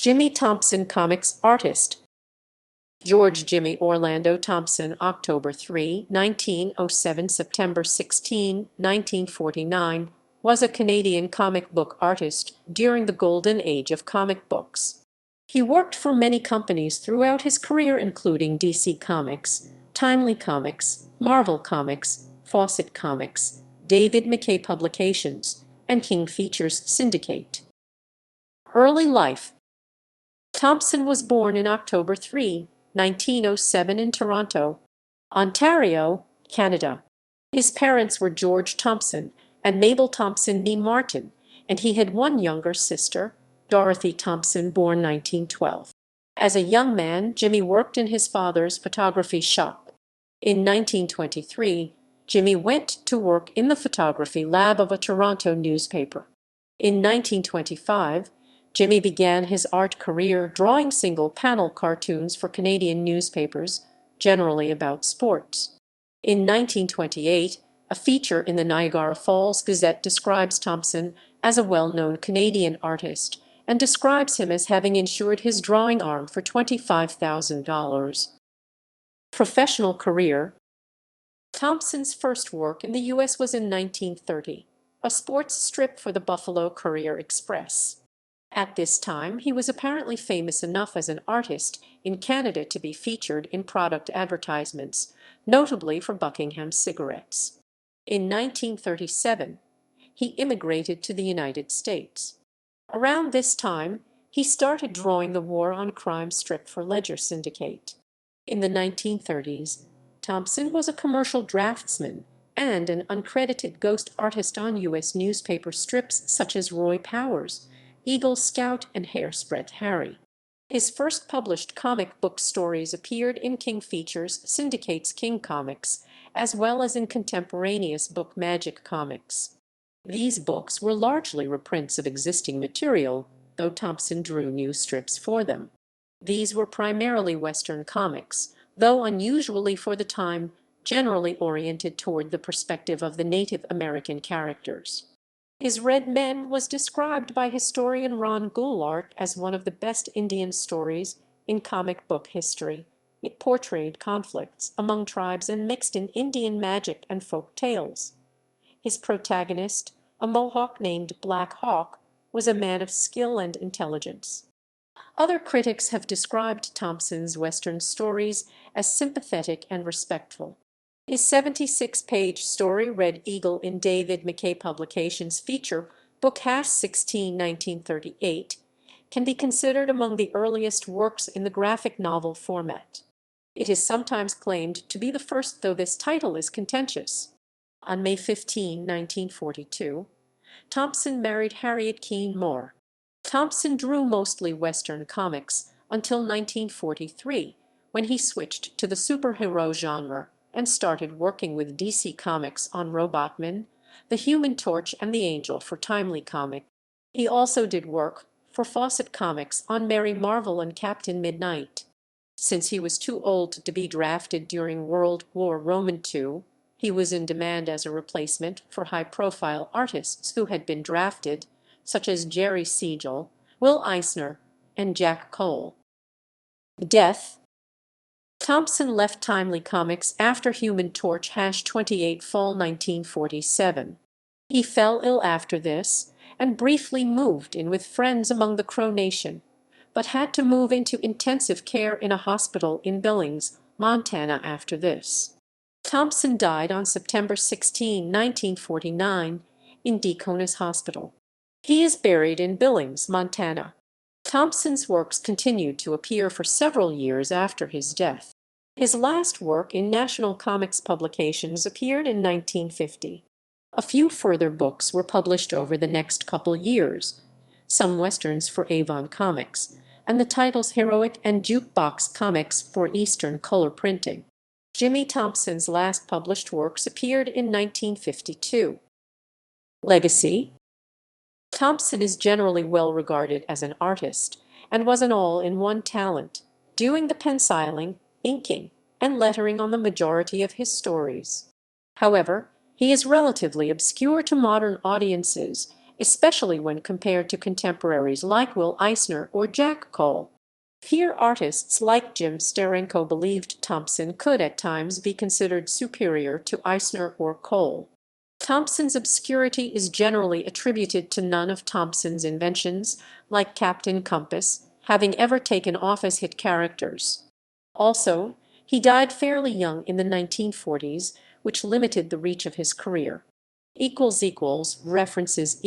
Jimmy Thompson comics artist. George Jimmy Orlando Thompson, October 3, 1907 – September 16, 1949, was a Canadian comic book artist during the golden age of comic books. He worked for many companies throughout his career, including DC Comics, Timely Comics, Marvel Comics, Fawcett Comics, McKay Publications, and King Features Syndicate. Early life. Thompson was born in October 3, 1907 in Toronto, Ontario, Canada. His parents were George Thompson and Mabel Thompson nee Martin, and he had one younger sister, Dorothy Thompson, born 1912. As a young man, Jimmy worked in his father's photography shop. In 1923, Jimmy went to work in the photography lab of a Toronto newspaper. In 1925, Jimmy began his art career drawing single-panel cartoons for Canadian newspapers, generally about sports. In 1928, a feature in the Niagara Falls Gazette describes Thompson as a well-known Canadian artist and describes him as having insured his drawing arm for $25,000. Professional career. Thompson's first work in the U.S. was in 1930, a sports strip for the Buffalo Courier-Express. At this time, he was apparently famous enough as an artist in Canada to be featured in product advertisements, notably for Buckingham cigarettes. In 1937, he immigrated to the United States. Around this time, he started drawing the War on Crime strip for Ledger Syndicate. In the 1930s, Thompson was a commercial draftsman and an uncredited ghost artist on U.S. newspaper strips such as Roy Powers, Eagle Scout, and Hairspread Harry. His first published comic book stories appeared in King Features Syndicate's King Comics, as well as in contemporaneous book Magic Comics. These books were largely reprints of existing material, though Thompson drew new strips for them. These were primarily Western comics, though unusually for the time, generally oriented toward the perspective of the Native American characters. His Red Men was described by historian Ron Goulart as one of the best Indian stories in comic book history. It portrayed conflicts among tribes and mixed in Indian magic and folk tales. His protagonist, a Mohawk named Black Hawk, was a man of skill and intelligence. Other critics have described Thompson's Western stories as sympathetic and respectful. His 76-page story Red Eagle in McKay Publications feature book #16, 1938, can be considered among the earliest works in the graphic novel format. It is sometimes claimed to be the first, though this title is contentious. On May 15, 1942, Thompson married Harriet Keene Moore. Thompson drew mostly Western comics until 1943, when he switched to the superhero genre and started working with DC Comics on Robotman, the Human Torch, and the Angel for Timely Comics. He also did work for Fawcett Comics on Mary Marvel and Captain Midnight. Since he was too old to be drafted during World War II, he was in demand as a replacement for high-profile artists who had been drafted, such as Jerry Siegel, Will Eisner, and Jack Cole. Death. Thompson left Timely Comics after Human Torch #28 fall 1947. He fell ill after this and briefly moved in with friends among the Crow Nation, but had to move into intensive care in a hospital in Billings, Montana after this. Thompson died on September 16, 1949, in Deaconess Hospital. He is buried in Billings, Montana. Thompson's works continued to appear for several years after his death. His last work in National Comics Publications appeared in 1950. A few further books were published over the next couple years, some Westerns for Avon Comics, and the titles Heroic and Jukebox Comics for Eastern Color Printing. Jimmy Thompson's last published works appeared in 1952. Legacy. Thompson is generally well regarded as an artist and was an all-in-one talent, doing the penciling, inking, and lettering on the majority of his stories. However, he is relatively obscure to modern audiences, especially when compared to contemporaries like Will Eisner or Jack Cole. Peer artists like Jim Steranko believed Thompson could at times be considered superior to Eisner or Cole. Thompson's obscurity is generally attributed to none of Thompson's inventions, like Captain Compass, having ever taken off as hit characters. Also, he died fairly young in the 1940s, which limited the reach of his career. References